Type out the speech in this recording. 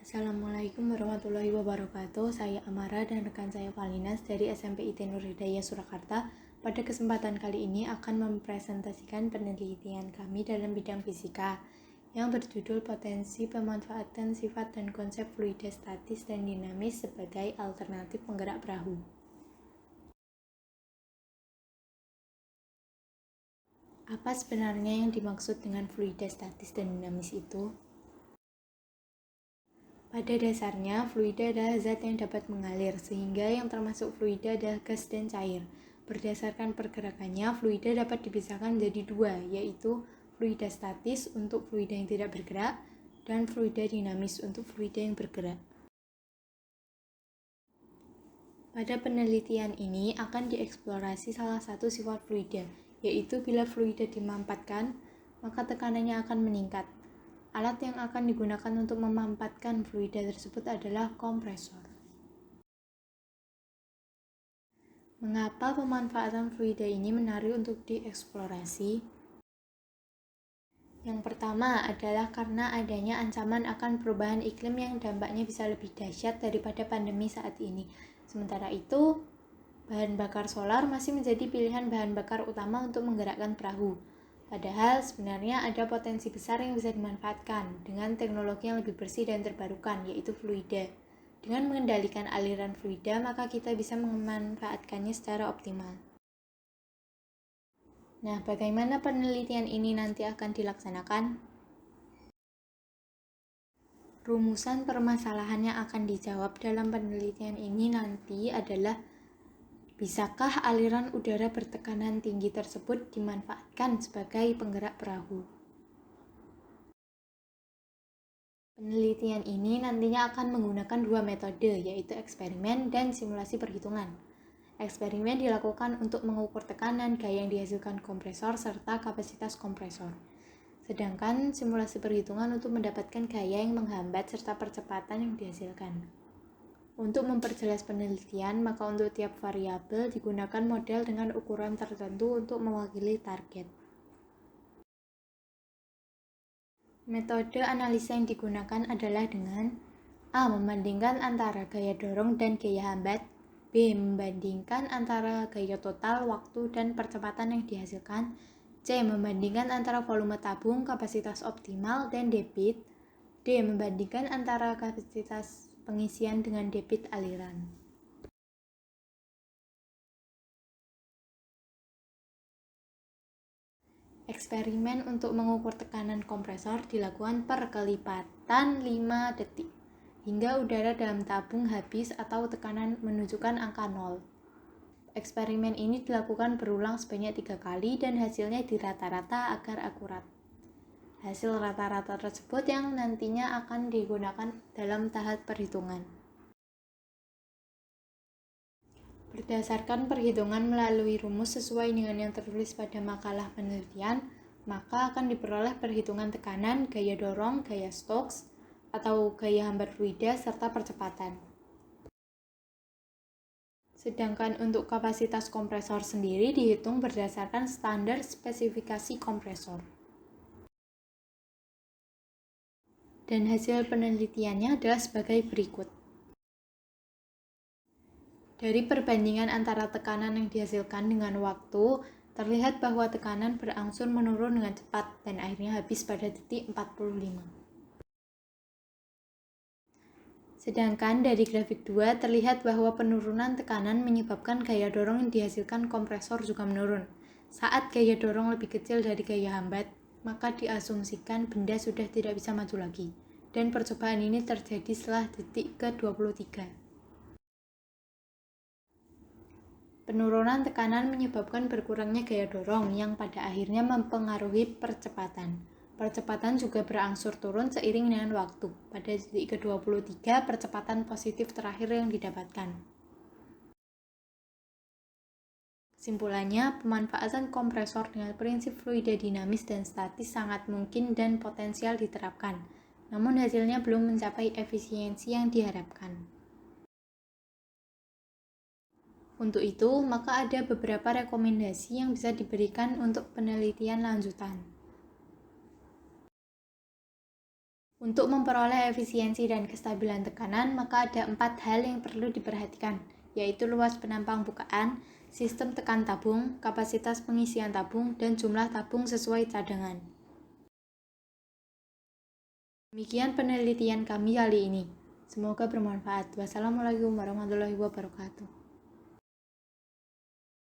Assalamualaikum warahmatullahi wabarakatuh. Saya Amara dan rekan saya Valinas dari SMP IT Nur Hidayah Surakarta. Pada kesempatan kali ini akan mempresentasikan penelitian kami dalam bidang fisika yang berjudul Potensi Pemanfaatan Sifat dan Konsep Fluida Statis dan Dinamis sebagai Alternatif Penggerak Perahu. Apa sebenarnya yang dimaksud dengan fluida statis dan dinamis itu? Pada dasarnya, fluida adalah zat yang dapat mengalir, sehingga yang termasuk fluida adalah gas dan cair. Berdasarkan pergerakannya, fluida dapat dipisahkan menjadi dua, yaitu fluida statis untuk fluida yang tidak bergerak, dan fluida dinamis untuk fluida yang bergerak. Pada penelitian ini akan dieksplorasi salah satu sifat fluida, yaitu bila fluida dimampatkan, maka tekanannya akan meningkat. Alat yang akan digunakan untuk memampatkan fluida tersebut adalah kompresor. Mengapa pemanfaatan fluida ini menarik untuk dieksplorasi? Yang pertama adalah karena adanya ancaman akan perubahan iklim yang dampaknya bisa lebih dahsyat daripada pandemi saat ini. Sementara itu, bahan bakar solar masih menjadi pilihan bahan bakar utama untuk menggerakkan perahu. Padahal sebenarnya ada potensi besar yang bisa dimanfaatkan dengan teknologi yang lebih bersih dan terbarukan, yaitu fluida. Dengan mengendalikan aliran fluida, maka kita bisa memanfaatkannya secara optimal. Nah, bagaimana penelitian ini nanti akan dilaksanakan? Rumusan permasalahan yang akan dijawab dalam penelitian ini nanti adalah bisakah aliran udara bertekanan tinggi tersebut dimanfaatkan sebagai penggerak perahu? Penelitian ini nantinya akan menggunakan dua metode, yaitu eksperimen dan simulasi perhitungan. Eksperimen dilakukan untuk mengukur tekanan, gaya yang dihasilkan kompresor, serta kapasitas kompresor. Sedangkan simulasi perhitungan untuk mendapatkan gaya yang menghambat serta percepatan yang dihasilkan. Untuk memperjelas penelitian, maka untuk tiap variabel digunakan model dengan ukuran tertentu untuk mewakili target. Metode analisa yang digunakan adalah dengan A. Membandingkan antara gaya dorong dan gaya hambat. B. Membandingkan antara gaya total, waktu, dan percepatan yang dihasilkan. C. Membandingkan antara volume tabung, kapasitas optimal, dan debit. D. Membandingkan antara kapasitas pengisian dengan debit aliran. Eksperimen untuk mengukur tekanan kompresor dilakukan per kelipatan 5 detik, hingga udara dalam tabung habis atau tekanan menunjukkan angka 0. Eksperimen ini dilakukan berulang sebanyak 3 kali dan hasilnya dirata-rata agar akurat. Hasil rata-rata tersebut yang nantinya akan digunakan dalam tahap perhitungan. Berdasarkan perhitungan melalui rumus sesuai dengan yang tertulis pada makalah penelitian, maka akan diperoleh perhitungan tekanan, gaya dorong, gaya Stokes, atau gaya hambat fluida, serta percepatan. Sedangkan untuk kapasitas kompresor sendiri dihitung berdasarkan standar spesifikasi kompresor. Dan hasil penelitiannya adalah sebagai berikut. Dari perbandingan antara tekanan yang dihasilkan dengan waktu, terlihat bahwa tekanan berangsur menurun dengan cepat dan akhirnya habis pada detik 45. Sedangkan dari grafik 2 terlihat bahwa penurunan tekanan menyebabkan gaya dorong yang dihasilkan kompresor juga menurun. Saat gaya dorong lebih kecil dari gaya hambat, maka diasumsikan benda sudah tidak bisa maju lagi. Dan percobaan ini terjadi setelah detik ke-23. Penurunan tekanan menyebabkan berkurangnya gaya dorong yang pada akhirnya mempengaruhi percepatan. Percepatan juga berangsur turun seiring dengan waktu. Pada detik ke-23, percepatan positif terakhir yang didapatkan. Kesimpulannya, pemanfaatan kompresor dengan prinsip fluida dinamis dan statis sangat mungkin dan potensial diterapkan. Namun hasilnya belum mencapai efisiensi yang diharapkan. Untuk itu, maka ada beberapa rekomendasi yang bisa diberikan untuk penelitian lanjutan. Untuk memperoleh efisiensi dan kestabilan tekanan, maka ada 4 hal yang perlu diperhatikan, yaitu luas penampang bukaan, sistem tekan tabung, kapasitas pengisian tabung, dan jumlah tabung sesuai cadangan. Demikian penelitian kami kali ini. Semoga bermanfaat. Wassalamualaikum warahmatullahi wabarakatuh.